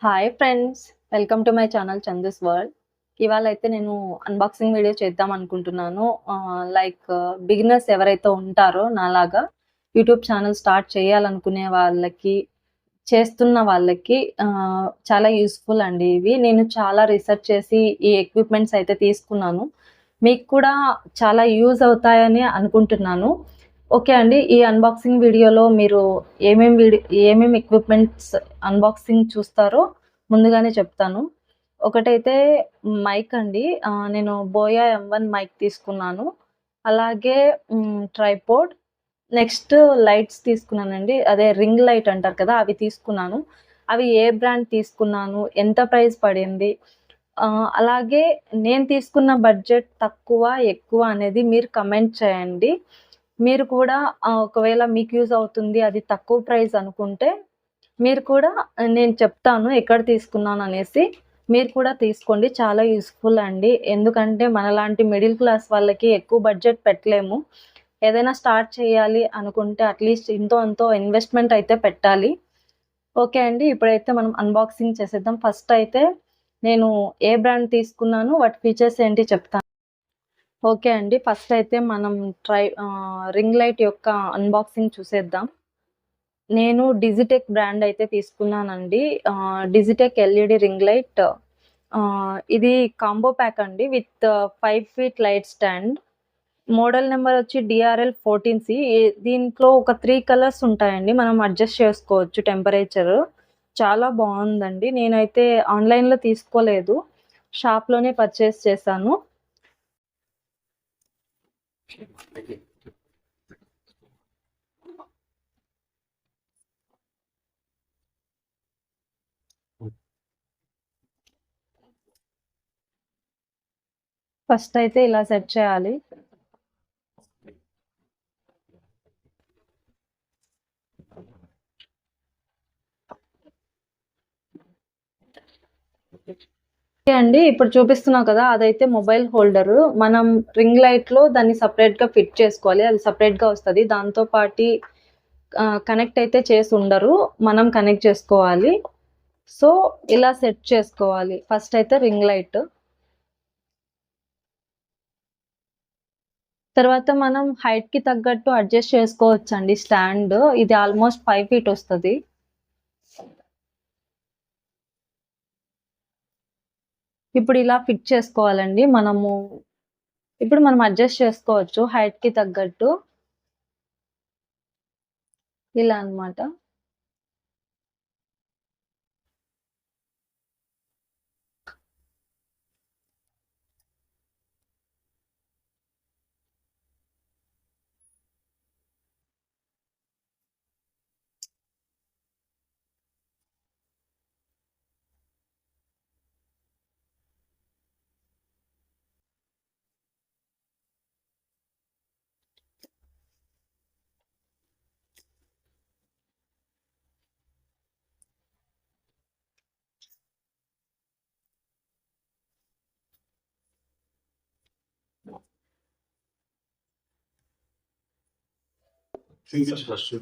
Hi friends! Welcome to my channel Chandu's world. ఇవాళ అయితే నేను అన్బాక్సింగ్ వీడియో చేద్దాం అనుకుంటున్నాను. బిగినర్స్ ఎవరైతే ఉంటారో నాలాగా యూట్యూబ్ ఛానల్ స్టార్ట్ చేయాలనుకునే వాళ్ళకి, చేస్తున్న వాళ్ళకి చాలా యూజ్‌ఫుల్ అండి ఇవి. నేను చాలా రిసర్చ్ చేసి ఈ ఎక్విప్‌మెంట్స్ అయితే తీసుకున్నాను. మీకు కూడా చాలా యూజ్ అవుతాయని అనుకుంటున్నాను. ఓకే అండి. ఈ అన్బాక్సింగ్ వీడియోలో మీరు ఏమేం ఎక్విప్‌మెంట్స్ అన్బాక్సింగ్ చూస్తారో ముందుగానే చెప్తాను. ఒకటైతే మైక్ అండి. నేను బోయా M1 మైక్ తీసుకున్నాను. అలాగే ట్రైపోడ్, నెక్స్ట్ లైట్స్ తీసుకున్నానండి. అదే రింగ్ లైట్ అంటారు కదా! అవి తీసుకున్నాను. అవి ఏ బ్రాండ్ తీసుకున్నాను, ఎంత ప్రైస్ పడింది, అలాగే నేను తీసుకున్న బడ్జెట్ తక్కువ, ఎక్కువ అనేది మీరు కమెంట్ చేయండి. మీరు కూడా ఒకవేళ మీకు యూజ్ అవుతుంది, అది తక్కువ ప్రైస్ అనుకుంటే మీరు కూడా నేను చెప్తాను ఎక్కడ తీసుకున్నాననేసి. మీరు కూడా తీసుకోండి. చాలా యూజ్‌ఫుల్ అండి. ఎందుకంటే మనలాంటి మిడిల్ క్లాస్ వాళ్ళకి ఎక్కువ బడ్జెట్ పెట్టలేము. ఏదైనా స్టార్ట్ చేయాలి అనుకుంటే అట్‌లీస్ట్ ఇంతో అంతో ఇన్వెస్ట్‌మెంట్ అయితే పెట్టాలి. ఓకే అండి. ఇప్పుడైతే మనం అన్బాక్సింగ్ చేసేద్దాం. ఫస్ట్ అయితే నేను ఏ బ్రాండ్ తీసుకున్నాను, వాటి ఫీచర్స్ ఏంటి చెప్తాను. ఓకే అండి. ఫస్ట్ అయితే మనం రింగ్ లైట్ యొక్క అన్బాక్సింగ్ చూసేద్దాం. నేను డిజిటెక్ బ్రాండ్ అయితే తీసుకున్నానండి. Digitek LED ring light. ఇది కాంబో ప్యాక్ అండి with 5 feet light stand. Model number వచ్చి DRL 14C. దీంట్లో ఒక 3 కలర్స్ ఉంటాయండి. మనం అడ్జస్ట్ చేసుకోవచ్చు టెంపరేచర్. చాలా బావుందండి. నేనైతే ఆన్‌లైన్‌లో తీసుకోలేదు. షాప్‌లోనే పర్చేస్ చేశాను. ఫస్ట్ అయితే ఇలా సెట్ చేయాలి. ఓకే అండి. ఇప్పుడు చూపిస్తున్నా కదా! అదైతే మొబైల్ హోల్డరు. మనం రింగ్ లైట్‌లో దాన్ని సెపరేట్‌గా ఫిట్ చేసుకోవాలి. అది సెపరేట్‌గా వస్తది. దాంతో పాటి కనెక్ట్ అయితే చేసుండరు. మనం కనెక్ట్ చేసుకోవాలి. సో, ఇలా సెట్ చేసుకోవాలి. ఫస్ట్ అయితే రింగ్ లైట్. తర్వాత మనం హైట్‌కి తగ్గట్టు అడ్జస్ట్ చేసుకోవచ్చండి స్టాండ్. ఇది ఆల్‌మోస్ట్ 5 ఫీట్ వస్తది. ఇప్పుడు ఇలా ఫిట్ చేసుకోవాలండి. ఇప్పుడు మనం అడ్జస్ట్ చేసుకోవచ్చు హైట్‌కి తగ్గట్టు. ఇలా అన్నమాట.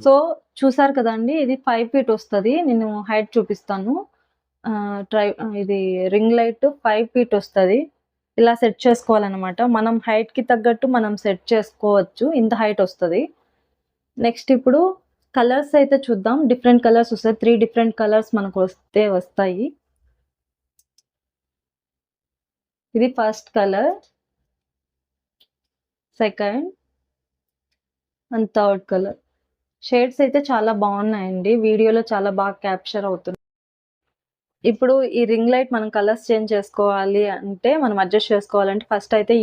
సో, చూసారు కదండీ! ఇది 5 ఫీట్ వస్తది. నేను హైట్ చూపిస్తాను. ఇది రింగ్ లైట్ 5 ఫీట్ వస్తది. ఇలా సెట్ చేసుకోవాలనమాట. మనం హైట్‌కి తగ్గట్టు మనం సెట్ చేసుకోవచ్చు. ఇంత హైట్ వస్తది. నెక్స్ట్ ఇప్పుడు కలర్స్ అయితే చూద్దాం. డిఫరెంట్ కలర్స్ వస్తాయి. 3 డిఫరెంట్ కలర్స్ మనకు వస్తాయి. ఇది first colour, second and third colour. Shades అయితే చాలా బాగున్నాయండి. వీడియోలో చాలా బాగా క్యాప్చర్ అవుతుంది. ఇప్పుడు ఈ రింగ్ లైట్ మనం కలర్స్ చేంజ్ చేసుకోవాలి అంటే, మనం అడ్జస్ట్ చేసుకోవాలంటే ఫస్ట్ అయితే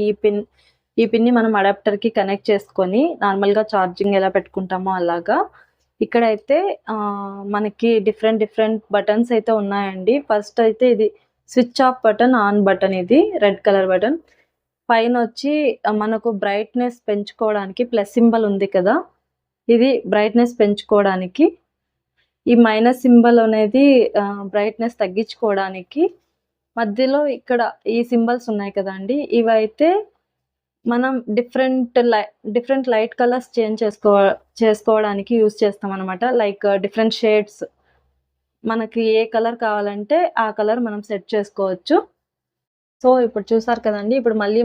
ఈ పిన్‌ని మనం అడాప్టర్‌కి కనెక్ట్ చేసుకొని నార్మల్‌గా ఛార్జింగ్ ఎలా పెట్టుకుంటామో అలాగా. ఇక్కడైతే మనకి డిఫరెంట్ బటన్స్ అయితే ఉన్నాయండి. ఫస్ట్ అయితే ఇది switch off button, on button ఇది రెడ్ కలర్ బటన్. పైనొచ్చి మనకు బ్రైట్‌నెస్ పెంచుకోవడానికి ప్లస్ సింబల్ ఉంది కదా! ఇది బ్రైట్‌నెస్ పెంచుకోవడానికి. ఈ మైనస్ సింబల్ అనేది బ్రైట్‌నెస్ తగ్గించుకోవడానికి. మధ్యలో ఇక్కడ ఈ సింబల్స్ ఉన్నాయి కదండీ! ఇవైతే మనం డిఫరెంట్ లైట్ కలర్స్ చేంజ్ చేసుకోవడానికి యూజ్ చేస్తామనమాట. Like different shades. మనకి ఏ కలర్ కావాలంటే ఆ కలర్ మనం సెట్ చేసుకోవచ్చు. సో, ఇప్పుడు చూసారు కదండీ! ఇప్పుడు మళ్ళీ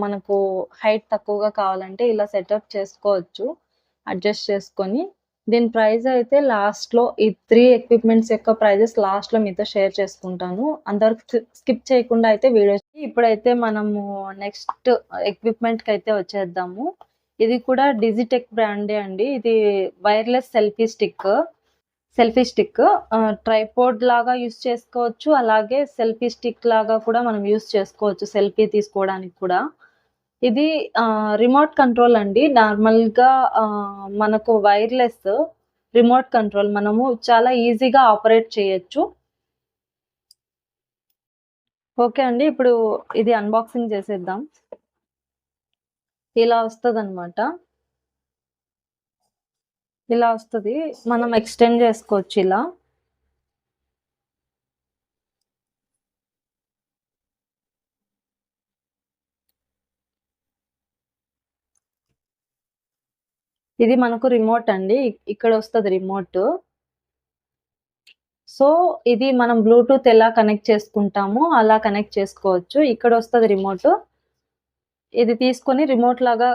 మనకు హైట్ తక్కువగా కావాలంటే ఇలా సెటప్ చేసుకోవచ్చు. అడ్జస్ట్ చేసుకొని. దీని ప్రైస్ అయితే లాస్ట్‌లో ఈ 3 ఎక్విప్‌మెంట్స్ యొక్క ప్రైజెస్ లాస్ట్‌లో మీతో షేర్ చేసుకుంటాను. అంతవరకు స్కిప్ చేయకుండా అయితే వీడియో ఇప్పుడైతే మనము నెక్స్ట్ ఎక్విప్‌మెంట్‌కైతే వచ్చేద్దాము. ఇది కూడా డిజిటెక్ బ్రాండే అండి. ఇది వైర్‌లెస్ సెల్ఫీ స్టిక్ ట్రైపోడ్ లాగా యూజ్ చేసుకోవచ్చు. అలాగే సెల్ఫీ స్టిక్ లాగా కూడా మనం యూజ్ చేసుకోవచ్చు. సెల్ఫీ తీసుకోవడానికి కూడా. ఇది రిమోట్ కంట్రోల్ అండి. నార్మల్‌గా మనకు వైర్‌లెస్ రిమోట్ కంట్రోల్. మనము చాలా ఈజీగా ఆపరేట్ చేయొచ్చు. ఓకే అండి. ఇప్పుడు ఇది అన్బాక్సింగ్ చేసేద్దాం. ఇలా వస్తదనమాట. ఇలా వస్తది. మనం ఎక్స్‌టెండ్ చేసుకోవచ్చు ఇలా. ఇది మనకు రిమోట్ అండి. ఇక్కడ వస్తది రిమోట్. సో, ఇది మనం బ్లూటూత్ ఎలా కనెక్ట్ చేసుకుంటామో అలా కనెక్ట్ చేసుకోవచ్చు. ఇక్కడ వస్తది రిమోట్. ఇది తీసుకొని రిమోట్ లాగా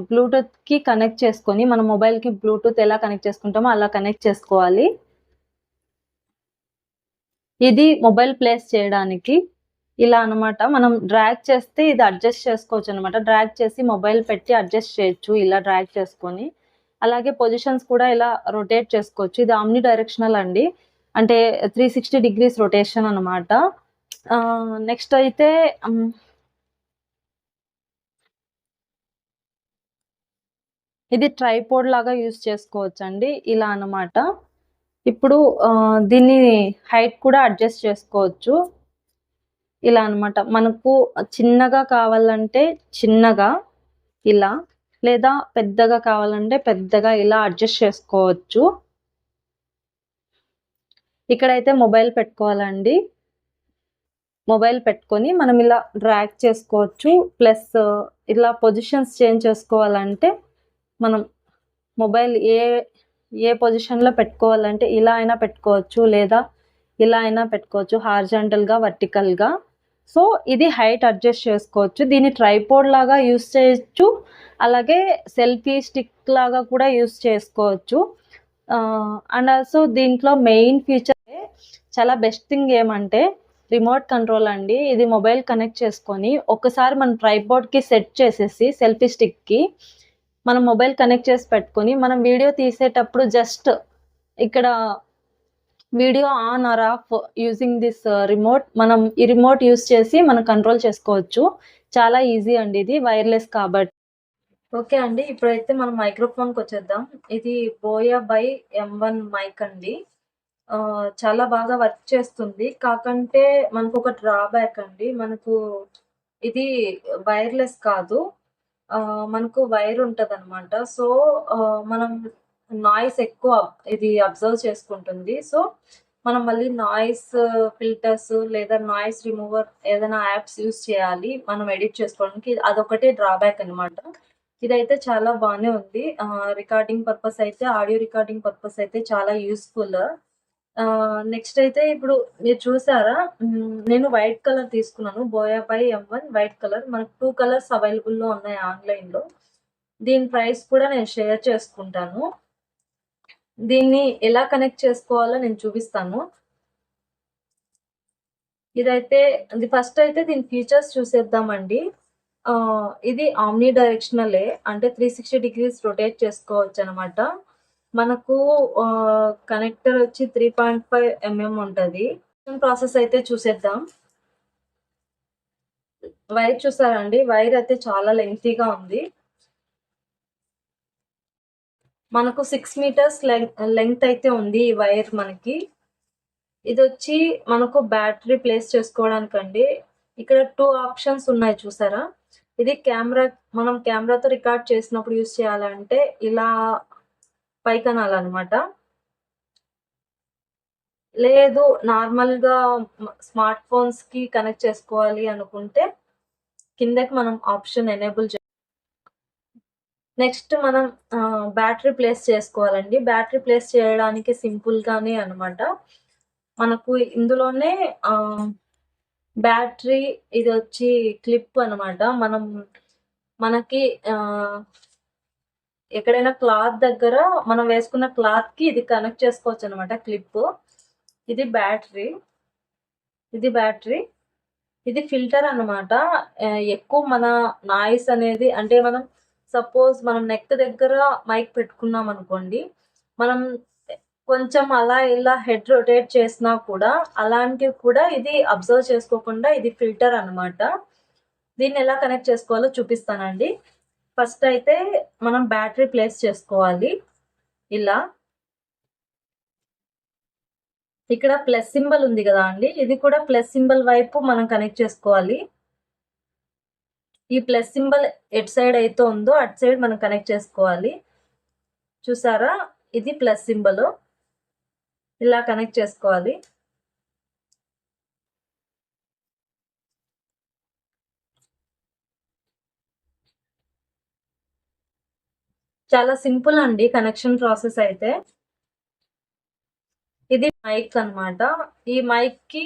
బ్లూటూత్‌కి కనెక్ట్ చేసుకొని మన మొబైల్‌కి బ్లూటూత్ ఎలా కనెక్ట్ చేసుకుంటామో అలా కనెక్ట్ చేసుకోవాలి. ఇది మొబైల్ ప్లేస్ చేయడానికి ఇలా అన్నమాట. మనం డ్రాగ్ చేస్తే ఇది అడ్జస్ట్ చేసుకోవచ్చనమాట. డ్రాగ్ చేసి మొబైల్ పెట్టి అడ్జస్ట్ చేయొచ్చు ఇలా డ్రాగ్ చేసుకొని. అలాగే పొజిషన్స్ కూడా ఇలా రొటేట్ చేసుకోవచ్చు. ఇది ఆమ్ని డైరెక్షనల్ అండి. అంటే 360 డిగ్రీస్ రొటేషన్ అనమాట. నెక్స్ట్ అయితే ఇది ట్రైపోడ్ లాగా యూజ్ చేసుకోవచ్చండి. ఇలా అన్నమాట. ఇప్పుడు దీన్ని హైట్ కూడా అడ్జస్ట్ చేసుకోవచ్చు. ఇలా అన్నమాట. మనకు చిన్నగా కావాలంటే చిన్నగా ఇలా, లేదా పెద్దగా కావాలంటే పెద్దగా ఇలా అడ్జస్ట్ చేసుకోవచ్చు. ఇక్కడైతే మొబైల్ పెట్టుకోవాలండి. మొబైల్ పెట్టుకొని మనం ఇలా డ్రాగ్ చేసుకోవచ్చు. ప్లస్ ఇలా పొజిషన్స్ చేంజ్ చేసుకోవాలంటే మనం మొబైల్ ఏ పొజిషన్‌లో పెట్టుకోవాలంటే ఇలా అయినా పెట్టుకోవచ్చు. లేదా ఇలా అయినా పెట్టుకోవచ్చు. హారిజాంటల్‌గా, వర్టికల్‌గా. సో, ఇది హైట్ అడ్జస్ట్ చేసుకోవచ్చు. దీన్ని ట్రైపోడ్ లాగా యూజ్ చేయొచ్చు. అలాగే సెల్ఫీ స్టిక్ లాగా కూడా యూజ్ చేసుకోవచ్చు. అండ్ ఆల్సో దీంట్లో మెయిన్ ఫీచర్ చాలా బెస్ట్ థింగ్ ఏమంటే రిమోట్ కంట్రోల్ అండి. ఇది మొబైల్ కనెక్ట్ చేసుకొని ఒక్కసారి మనం ట్రైపోడ్‌కి సెట్ చేసేసి సెల్ఫీ స్టిక్‌కి మనం మొబైల్ కనెక్ట్ చేసి పెట్టుకొని మనం వీడియో తీసేటప్పుడు జస్ట్ ఇక్కడ video on or off using this remote మనం ఈ రిమోట్ యూజ్ చేసి మనం కంట్రోల్ చేసుకోవచ్చు. చాలా ఈజీ అండి ఇది వైర్‌లెస్ కాబట్టి. ఓకే అండి. ఇప్పుడైతే మనం మైక్రోఫోన్‌కొచ్చేద్దాం. ఇది బోయా బై M1 మైక్ అండి. చాలా బాగా వర్క్ చేస్తుంది. కాకంటే మనకొక డ్రాబ్యాక్ అండి. మనకు ఇది వైర్‌లెస్ కాదు. మనకు వైర్ ఉంటదనమాట. సో, మనం నాయిస్ ఎక్కువ ఇది అబ్జర్వ్ చేసుకుంటుంది. సో, మనం మళ్ళీ నాయిస్ ఫిల్టర్స్ లేదా నాయిస్ రిమూవర్ ఏదైనా యాప్స్ యూజ్ చేయాలి. మనం ఎడిట్ చేసుకోవడానికి. అదొకటే డ్రాబ్యాక్ అనమాట. ఇదైతే చాలా బానే ఉంది. రికార్డింగ్ పర్పస్ అయితే ఆడియో రికార్డింగ్ పర్పస్ అయితే చాలా యూజ్‌ఫుల్. నెక్స్ట్ అయితే ఇప్పుడు మీరు చూసారా? నేను వైట్ కలర్ తీసుకున్నాను. Buoy by M1 white colour. మనకు 2 కలర్స్ అవైలబుల్‌లో ఉన్నాయి ఆన్‌లైన్‌లో. దీని ప్రైస్ కూడా నేను షేర్ చేసుకుంటాను. దీన్ని ఎలా కనెక్ట్ చేసుకోవాలో నేను చూపిస్తాను. ఫస్ట్ అయితే దీని ఫీచర్స్ చూసేద్దామండి. ఇది ఆమ్ని డైరెక్షనలే. అంటే 360 డిగ్రీస్ రొటేట్ చేసుకోవచ్చనమాట. మనకు కనెక్టర్ వచ్చి 3.5 ఉంటది. ప్రాసెస్ అయితే చూసేద్దాం. వైర్ చూసారా అండి? వైర్ అయితే చాలా లెంగ్తీగా ఉంది. మనకు 6 మీటర్స్ లెంగ్త్ అయితే ఉంది ఈ వైర్ మనకి. ఇదొచ్చి మనకు బ్యాటరీ ప్లేస్ చేసుకోవడానికండి. ఇక్కడ 2 ఆప్షన్స్ ఉన్నాయి చూసారా? ఇది మనం కెమెరాతో రికార్డ్ చేసినప్పుడు యూజ్ చేయాలంటే ఇలా పైకనాలనమాట. లేదు నార్మల్‌గా స్మార్ట్ ఫోన్స్‌కి కనెక్ట్ చేసుకోవాలి అనుకుంటే కిందకి మనం ఆప్షన్ ఎనేబుల్ నెక్స్ట్ మనం బ్యాటరీ ప్లేస్ చేసుకోవాలండి. బ్యాటరీ ప్లేస్ చేయడానికి సింపుల్‌గానే అనమాట. మనకు ఇందులోనే బ్యాటరీ ఇది వచ్చి క్లిప్ అనమాట. మనకి ఎక్కడైనా క్లాత్ దగ్గర మనం వేసుకున్న క్లాత్కి ఇది కనెక్ట్ చేసుకోవచ్చు అనమాట క్లిప్. ఇది బ్యాటరీ, ఇది ఫిల్టర్ అనమాట. ఎక్కువ మన నాయిస్ అనేది అంటే మనం సపోజ్ మనం నెక్ దగ్గర మైక్ పెట్టుకున్నాం అనుకోండి, మనం కొంచెం అలా ఇలా హెడ్ రొటేట్ చేసినా కూడా అలాంటివి కూడా ఇది అబ్జర్వ్ చేసుకోకుండా ఇది ఫిల్టర్ అనమాట. దీన్ని ఎలా కనెక్ట్ చేసుకోవాలో చూపిస్తానండి. ఫస్ట్ అయితే మనం బ్యాటరీ ప్లేస్ చేసుకోవాలి. ఇలా ఇక్కడ ప్లస్ సింబల్ ఉంది కదా అండి, ఇది కూడా ప్లస్ సింబల్ వైపు మనం కనెక్ట్ చేసుకోవాలి. ఈ ప్లస్ సింబల్ ఎట్ సైడ్ అయితే ఉందో అటు సైడ్ మనం కనెక్ట్ చేసుకోవాలి. చూసారా, ఇది ప్లస్ సింబల్, ఇలా కనెక్ట్ చేసుకోవాలి. చాలా సింపుల్ అండి కనెక్షన్ ప్రాసెస్ అయితే. ఇది మైక్ అన్నమాట. ఈ మైక్ కి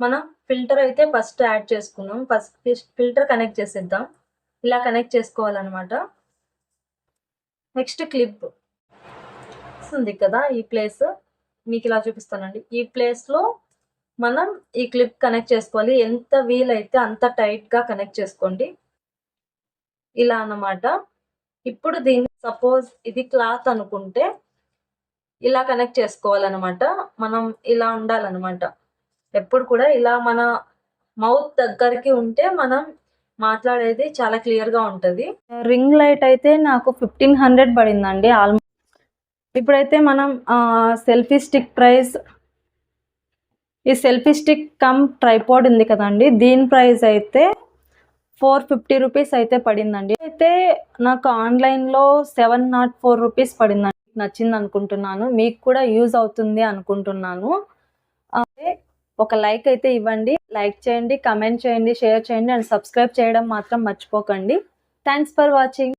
మనం ఫిల్టర్ అయితే ఫస్ట్ యాడ్ చేసుకున్నాం. ఫస్ట్ ఫిల్టర్ కనెక్ట్ చేసేద్దాం. ఇలా కనెక్ట్ చేసుకోవాలన్నమాట. నెక్స్ట్ క్లిప్ ఉంది కదా, ఈ ప్లేస్ మీకు ఇలా చూపిస్తానండి. ఈ ప్లేస్ లో మనం ఈ క్లిప్ కనెక్ట్ చేసుకోవాలి. ఎంత వీలైతే అంత టైట్ గా కనెక్ట్ చేసుకోండి. ఇలా అన్నమాట. ఇప్పుడు దీన్ని సపోజ్ ఇది క్లాత్ అనుకుంటే ఇలా కనెక్ట్ చేసుకోవాలన్నమాట. మనం ఇలా ఉండాలన్నమాట. ఎప్పుడు కూడా ఇలా మన మౌత్ దగ్గరికి ఉంటే మనం మాట్లాడేది చాలా క్లియర్ గా ఉంటది. రింగ్ లైట్ అయితే నాకు 1500 పడిందండి ఆల్మోస్ట్. ఇప్పుడైతే మనం సెల్ఫీ స్టిక్ ప్రైస్, ఈ సెల్ఫీ స్టిక్ కమ్ ట్రైపాడ్ ఉంది కదండి, దీని ప్రైస్ అయితే 450 రూపీస్ అయితే పడిందండి. అయితే నాకు ఆన్లైన్లో 704 రూపీస్ పడిందండి. నచ్చింది అనుకుంటున్నాను, మీకు కూడా యూజ్ అవుతుంది అనుకుంటున్నాను. అదే ఒక లైక్ అయితే ఇవ్వండి, లైక్ చేయండి, కమెంట్ చేయండి, షేర్ చేయండి అండ్ సబ్స్క్రైబ్ చేయడం మాత్రం మర్చిపోకండి. Thanks for watching.